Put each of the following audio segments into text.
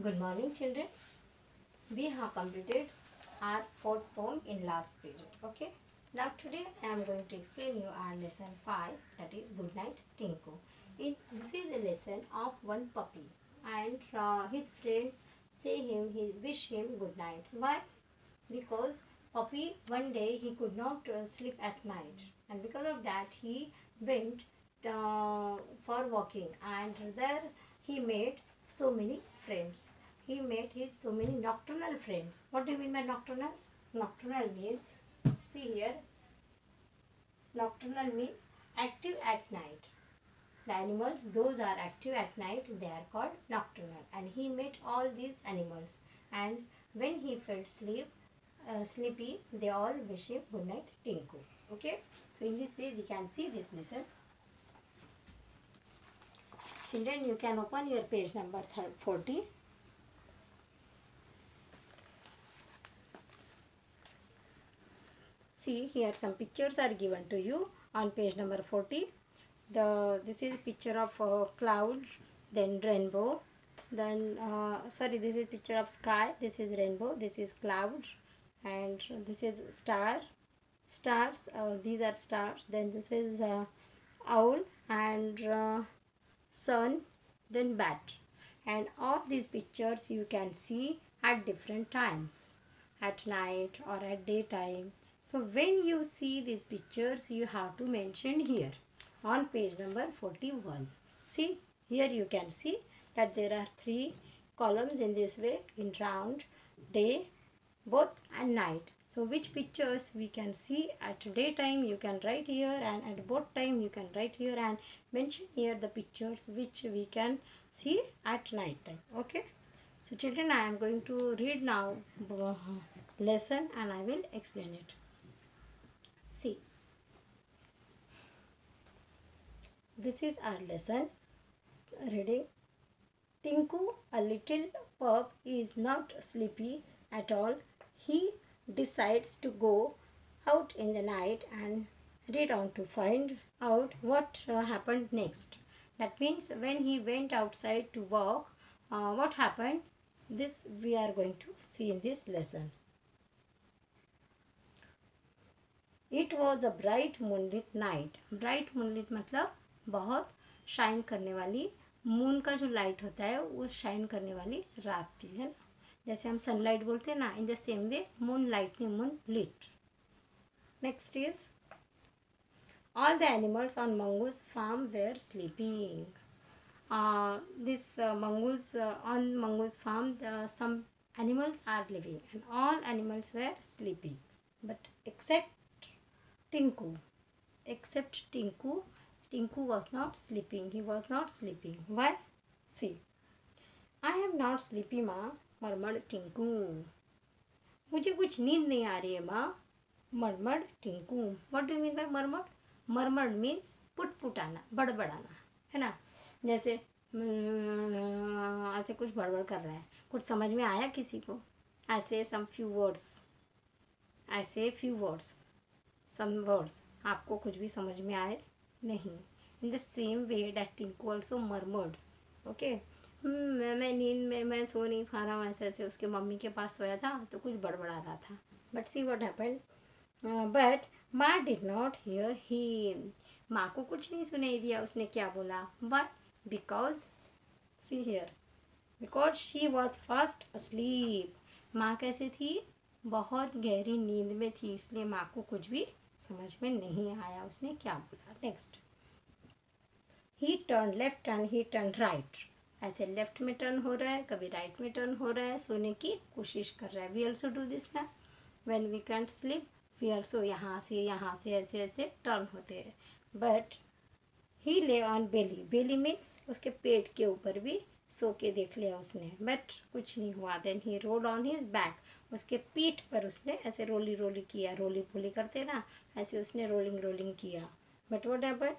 Good morning, children. We have completed our fourth poem in last period. Okay. Now today I am going to explain you our lesson 5, that is Good Night Tinku. This is a lesson of one puppy, and his friends he wish him good night. Why? Because puppy one day he could not sleep at night, and because of that he went for walking, and there he made so many friends. He made his so many nocturnal friends. What do you mean by nocturnals? Nocturnal means, see here, nocturnal means active at night. The animals, those are active at night, they are called nocturnal. And he met all these animals. And when he felt sleepy, they all wish him good night, Tinku. Okay. So in this way we can see this lesson. Children, you can open your page number 40. See here some pictures are given to you on page number 40. This is a picture of cloud, then rainbow, then this is picture of sky, this is rainbow, this is cloud, and this is stars, these are stars, then this is owl, and sun, then bat. And all these pictures you can see at different times, at night or at daytime. So when you see these pictures, you have to mention here on page number 41. See, here you can see that there are 3 columns in this way, in round, day, both, and night. So which pictures we can see at daytime, you can write here, and at both time you can write here and mention here the pictures which we can see at night time. Okay. So children, I am going to read now lesson and I will explain it. See, this is our lesson reading. Tinku, a little pup, is not sleepy at all. He decides to go out in the night and read on to find out what happened next. That means when he went outside to walk, what happened? This we are going to see in this lesson. It was a bright moonlit night. Bright moonlit मतलब बहुत shine करने वाली, moon का जो light होता है वो shine करने वाली रात थी, है ना. जैसे हम सनलाइट बोलते हैं ना, in the same way moon lightning, moon lit. Next is all the animals on Mongoose farm were sleeping. On Mongoose farm, some animals are living, and all animals were sleeping, but except Tinku. Except Tinku. Tinku was not sleeping. He was not sleeping. Why? See. I am not sleepy, माँ, murmur Tinku. मुझे कुछ नींद नहीं आ रही है माँ, murmur Tinku. What do you mean by murmur? Murmur means पुटपुटाना, बड़बड़ाना, है ना. जैसे ऐसे कुछ बड़बड़ कर रहा है, कुछ समझ में आया किसी को? ऐसे some few words, ऐसे few words, some words, आपको कुछ भी समझ में आए नहीं. In the same way that Tinku also murmured. Okay. मैं नींद में, मैं सो नहीं पा रहा हूँ, ऐसे ऐसे उसके मम्मी के पास सोया था तो कुछ बड़बड़ा रहा था. But see what happened. But माँ डिड नॉट हियर हिम. माँ को कुछ नहीं सुनाई दिया उसने क्या बोला. Why? Because see hear, because she was fast asleep. माँ कैसे थी? बहुत गहरी नींद में थी, इसलिए माँ को कुछ भी समझ में नहीं आया उसने क्या बोला. Next. He turn left and he turn right. ऐसे लेफ्ट में टर्न हो रहा है, कभी राइट में टर्न हो रहा है, सोने की कोशिश कर रहा है. वी ऑल्सो डू दिस ना when we can't sleep. We also यहाँ से ऐसे ऐसे टर्न होते हैं. बट ही ले ऑन बेली. बेली मीन्स उसके पेट के ऊपर भी सो के देख लिया उसने, बट कुछ नहीं हुआ. Then he rode on his back. उसके पीठ पर उसने ऐसे रोली रोली किया, रोली पोली करते ना, ऐसे उसने रोलिंग किया. But what happened?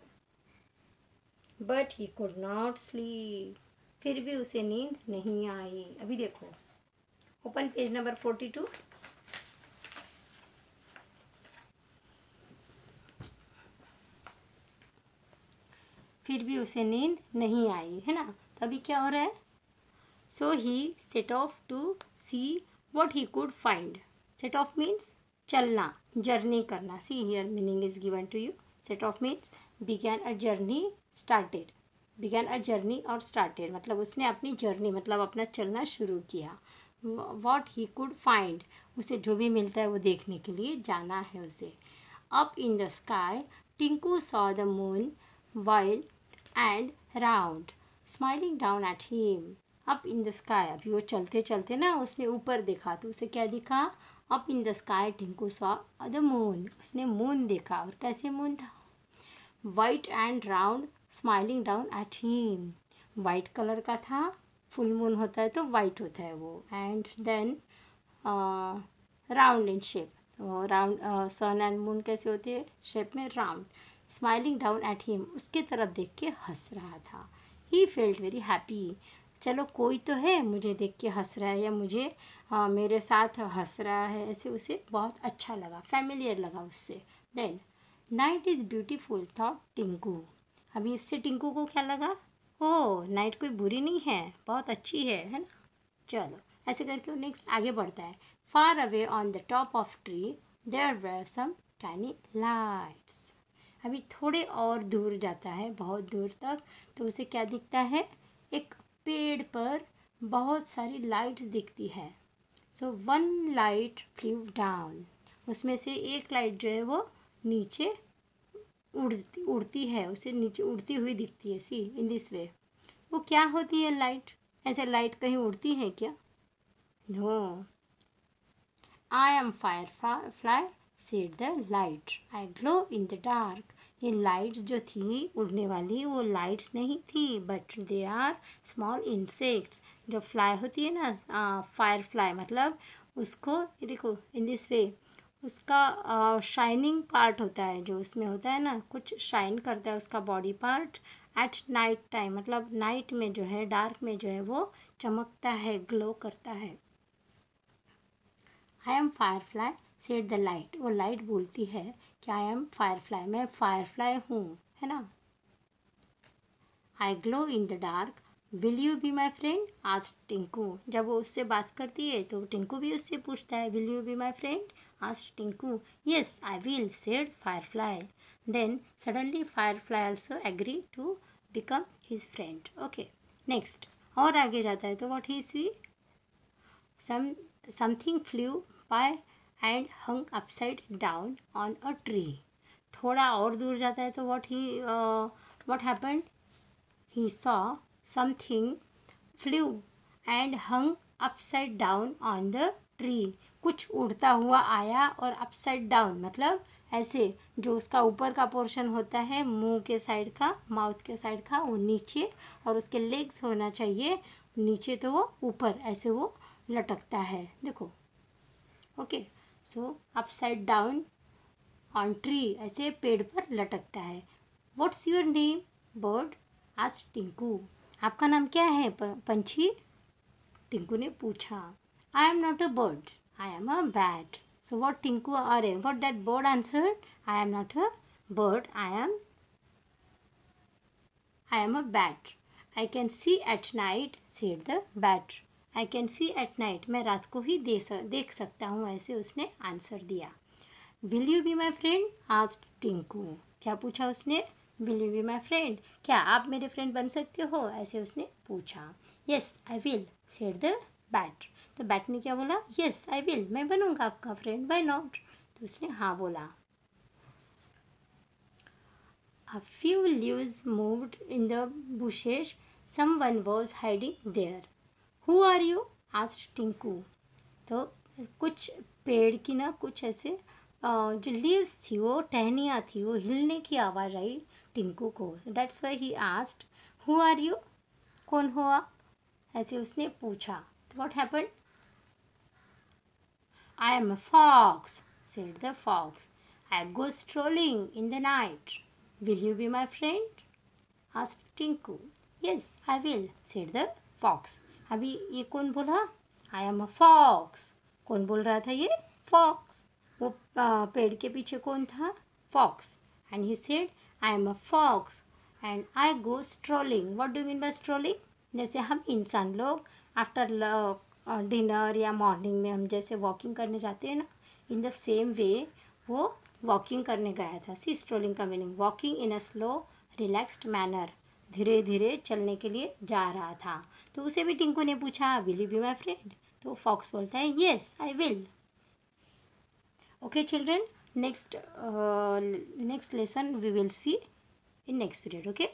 But he could not sleep. फिर भी उसे नींद नहीं आई. अभी देखो, ओपन पेज नंबर 42. फिर भी उसे नींद नहीं आई, है ना. तभी क्या हो रहा है? So he set off to see what he could find. Set off means चलना, journey करना. See here meaning is given to you. Set off means began a journey, started. Began a journey or started मतलब उसने अपनी journey मतलब अपना चलना शुरू किया. What he could find, उसे जो भी मिलता है वो देखने के लिए जाना है उसे. Up in the sky, Tinku saw the moon wild and round, smiling down at him. Up in the sky, अभी वो चलते चलते ना उसने ऊपर देखा तो उसे क्या दिखा? Up in the sky, Tinku saw the moon. उसने मून देखा और कैसे मून था? White and round, smiling down at him. White colour का था. फुल मून होता है तो वाइट होता है वो. And then round in shape. तो राउंड सन एंड मून कैसे होते हैं? शेप में round. Smiling down at him, उसके तरफ देख के हंस रहा था. He felt very happy. चलो कोई तो है मुझे देख के हंस रहा है या मुझे मेरे साथ हंस रहा है, ऐसे उसे बहुत अच्छा लगा, फैमिलियर लगा उससे. Then night is beautiful thought Tinku. अभी इससे टिंकू को क्या लगा? ओह नाइट कोई बुरी नहीं है, बहुत अच्छी है ना. चलो ऐसे करके वो नेक्स्ट आगे बढ़ता है. Far away on the top of tree there were some tiny lights. अभी थोड़े और दूर जाता है, बहुत दूर तक, तो उसे क्या दिखता है? एक पेड़ पर बहुत सारी लाइट्स दिखती है. So one light flew down. उसमें से एक लाइट जो है वो नीचे उड़ती है, उसे नीचे उड़ती हुई दिखती है. सी इन दिस वे. वो क्या होती है लाइट? ऐसे लाइट कहीं उड़ती है क्या? No. I am fire fly said the light. I glow in the dark. ये लाइट्स जो थी उड़ने वाली वो लाइट्स नहीं थी, but they are small insects. जो फ्लाई होती है ना, फायर फ्लाई मतलब उसको ये देखो इन दिस वे, उसका शाइनिंग पार्ट होता है जो उसमें होता है ना, कुछ शाइन करता है उसका body part at night time. मतलब नाइट में जो है, डार्क में जो है वो चमकता है, ग्लो करता है. I am fire fly said the light. वो लाइट बोलती है कि आई एम फायर फ्लाई, मैं फायर फ्लाई हूँ, है ना. I glow in the dark will you be my friend asked Tinku. जब वो उससे बात करती है तो टिंकू भी उससे पूछता है will you be my friend asked Tinku. Yes, I will, said Firefly. Then suddenly Firefly also agreed to become his friend. Okay, next. और आगे जाता है तो what he see? Something flew by and hung upside down on a tree. थोड़ा और दूर जाता है तो what happened? He saw something flew and hung upside down on the tree. कुछ उड़ता हुआ आया और अपसाइड डाउन मतलब ऐसे जो उसका ऊपर का पोर्शन होता है मुंह के साइड का, माउथ के साइड का, वो नीचे, और उसके लेग्स होना चाहिए नीचे तो वो ऊपर, ऐसे वो लटकता है. देखो. Okay. So upside down on tree, ऐसे पेड़ पर लटकता है. What's your name bird asked Tinku. आपका नाम क्या है पंछी? टिंकू ने पूछा. I am not a bird, I am a bat. So what that bird answered? I am not a bird. I am a bat. I can see at night, said the bat. I can see at night. मैं रात को ही देख सकता हूँ, ऐसे उसने answer दिया. Will you be my friend? asked Tinku. क्या पूछा उसने? Will you be my friend? क्या आप मेरे फ्रेंड बन सकते हो? ऐसे उसने पूछा. Yes, I will, said the bat. तो बैट ने क्या बोला? येस आई विल, मैं बनूंगा आपका फ्रेंड, वाई नॉट. तो उसने हाँ बोला. A few leaves moved in the bushes. Someone was hiding there. Who are you? asked Tinku. तो कुछ पेड़ की ना कुछ ऐसे जो लीव्स थी वो टहनियाँ थी, वो हिलने की आवाज़ आई टिंकू को. That's why he asked, Who are you? कौन हो आप? ऐसे उसने पूछा. तो what happened? I am a fox, said the fox. I go strolling in the night. Will you be my friend? asked Tinku. Yes, I will, said the fox. अभी ये कौन बोला? I am a fox. कौन बोल रहा था ये? Fox. वो पेड़ के पीछे कौन था? Fox. And he said, I am a fox and I go strolling. What do you mean by strolling? जैसे हम इंसान लोग आफ्टर डिनर या मॉर्निंग में हम जैसे वॉकिंग करने जाते हैं ना, इन द सेम वे वो वॉकिंग करने गया था। सी स्ट्रोलिंग का meaning walking in a slow relaxed manner, धीरे धीरे चलने के लिए जा रहा था। तो उसे भी टिंकू ने पूछा, will you be my friend? तो फॉक्स बोलता है, yes I will. Okay children, next lesson we will see in next period. Okay.